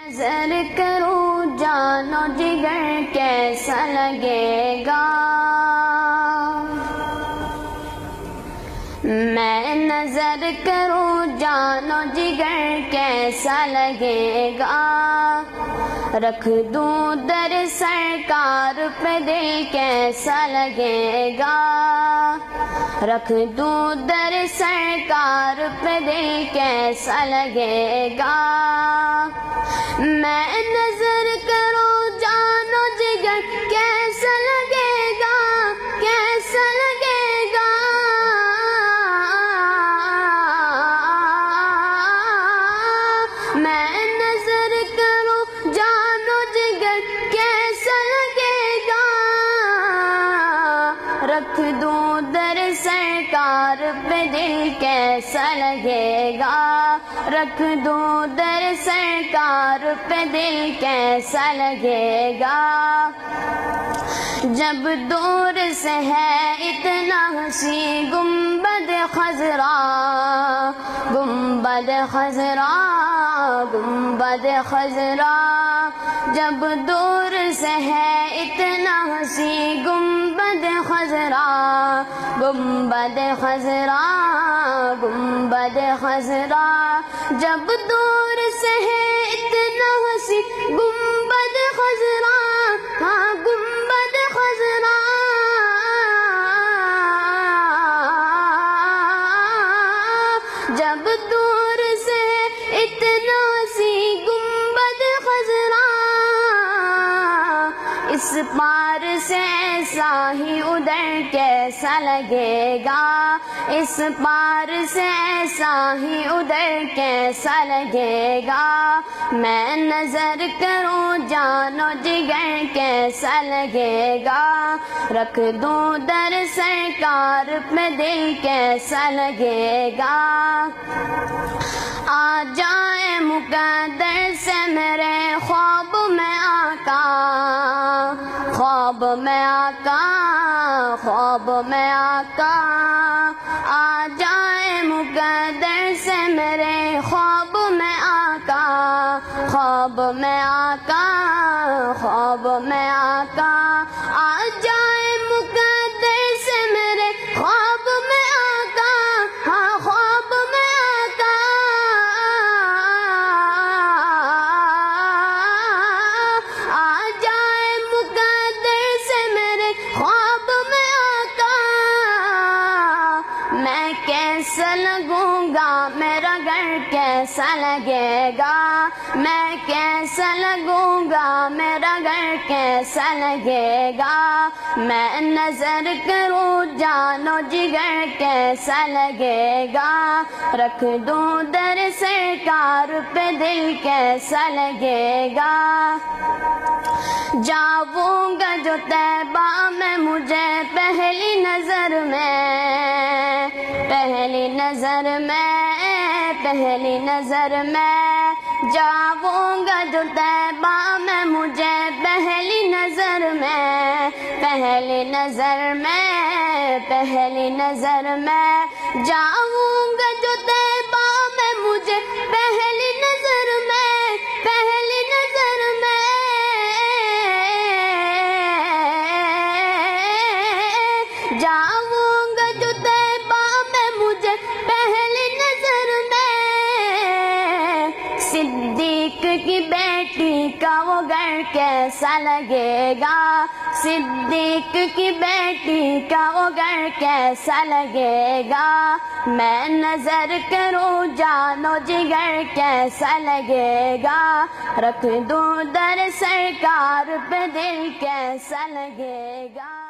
نظر کروں جان و جگر کیسا لگے گا، میں نظر کروں جان و جگر کیسا لگے گا، رکھ دوں در سرکار پہ دل کیسا لگے گا، رکھ دوں در سرکار پہ دل کیسا لگے گا، میں نظر کروں جان و جگر کیسا لگے گا، کیسا لگے گا، میں نظر کروں جان و جگر کیسا لگے گا، رکھ دوں در سرکار پہ دل کیسا لگے گا، رکھ دوں در سرکار پہ دل کیسا لگے گا، جب دور سے ہے اتنا حسین گنبد خضرا، گنبد خضرا، گنبد خضرا، جب دور سے ہے اتنا حسین گنبد خضرا، گنبد خضرا، گنبد خضرا، جب دور سے ہے اتنا حسین گنبد خضرا، ہاں گنبد خضرا، جب دور سے اتنا حسین گنبد خضرا، اس پار سے ایسا ہی ادھر کیسا لگے گا، اس پار سے ایسا ہی ادھر کیسا لگے گا، میں نظر کروں جان و جگر کیسا لگے گا، رکھ دوں در سرکار پہ دل کیسا لگے گا، آ جائے مقدر سے میرے خواب میں آقا، خواب میں آقا، خواب میں آقا، آ جائے مقدر سے میرے خواب میں آقا، خواب میں آقا، خواب میں آقا، آ جائے مقدر سے میرے خواب میں آقا، ہاں خواب میں آقا، آ جائے مقدر سے میرے خواب میں آقا، میں کیسا لگوں گا، میرا گھر کیسا لگے گا، میں کیسا لگوں گا، میرا گھر کیسا لگے گا، میں نظر کروں جان و جگر کیسا لگے گا، رکھ دوں در سرکار پہ دل کیسا لگے گا، جاؤں گا جو طیبہ میں مجھے پہلی نظر میں، پہلی نظر میں، پہلی نظر میں، جاؤں گا جو طیبہ میں مجھے پہلی نظر میں، پہلی نظر میں، پہلی نظر میں، جاؤں گا جو طیبہ میں مجھے پہلی نظر میں، پہلی نظر میں، جاؤں گا جو طیبہ میں مجھے پہلی نظر میں، صدیق کی بیٹی کا وہ گھر کیسا لگے گا، صدیق کی بیٹی کا وہ گھر کیسا لگے گا، میں نظر کروں جان و جگر کیسا لگے گا، رکھ دوں در سرکار پہ دل کیسا لگے گا۔